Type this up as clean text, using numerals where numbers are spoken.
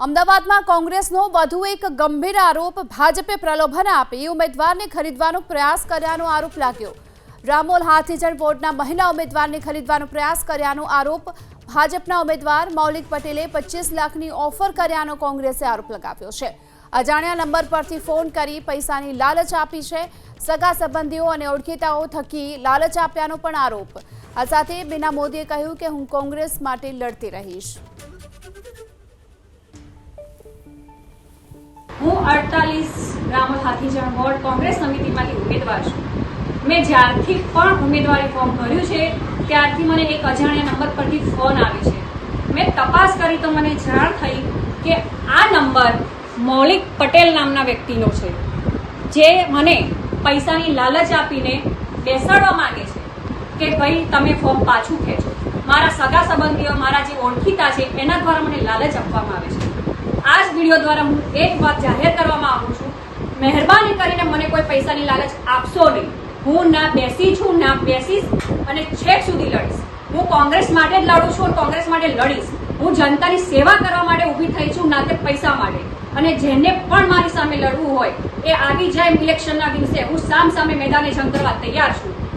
અમદાવાદમાં કોંગ્રેસનો વધુ એક ગંભીર આરોપ ભાજપે પ્રલોભન આપી ઉમેદવારને ખરીદવાનો પ્રયાસ કર્યાનો આરોપ લાગ્યો। રામોલ હાથીજણ વોર્ડના મહિલા ઉમેદવારને ખરીદવાનો પ્રયાસ કર્યાનો આરોપ ભાજપના ઉમેદવાર મૌલિક પટેલે 25 લાખની ઓફર કર્યાનો કોંગ્રેસે આરોપ લગાવ્યો છે। અજાણ્યા નંબર પરથી ફોન કરી પૈસાની લાલચ આપી છે। સગા સંબંધીઓ અને ઓળખીતાઓ થકી લાલચ આપ્યાનો પણ આરોપ। આ સાથે બીના મોદીએ કહ્યું કે હું કોંગ્રેસ માટે લડતી રહીશ। હું 48 રામોલ હાથીજણ વોર્ડ કોંગ્રેસ સમિતિમાંથી ઉમેદવાર છું। મેં જ્યારથી પણ ઉમેદવારી ફોર્મ ભર્યું છે ત્યારથી મને એક અજાણ્યા નંબર પરથી ફોન આવે છે। મેં તપાસ કરી તો મને જાણ થઈ કે આ નંબર મૌલિક પટેલ નામના વ્યક્તિનો છે, જે મને પૈસાની લાલચ આપીને બેસાડવા માંગે છે કે ભાઈ તમે ફોર્મ પાછું ખેંચો। મારા સગા સંબંધીઓ, મારા જે ઓળખીતા છે એના દ્વારા મને લાલચ આપવામાં આવે છે। આ જ વિડીયો દ્વારા હું એક વાત જાહેર કરવા માંગુ છું, મહેરબાની કરીને મને કોઈ પૈસાની લાલચ આપશો નહીં। હું ના બેસી છું, ના બેસીશ અને છેક સુધી લડીશ। હું કોંગ્રેસ માટે જ લડું છું અને કોંગ્રેસ માટે લડીશ। હું જનતાની સેવા કરવા માટે ઊભી થઈ છું, ના તે પૈસા માટે। અને જેને પણ મારી સામે લડવું હોય એ આવી જાય ઇલેક્શનના દિવસે, હું સામે મેદાને જંગ કરવા તૈયાર છું।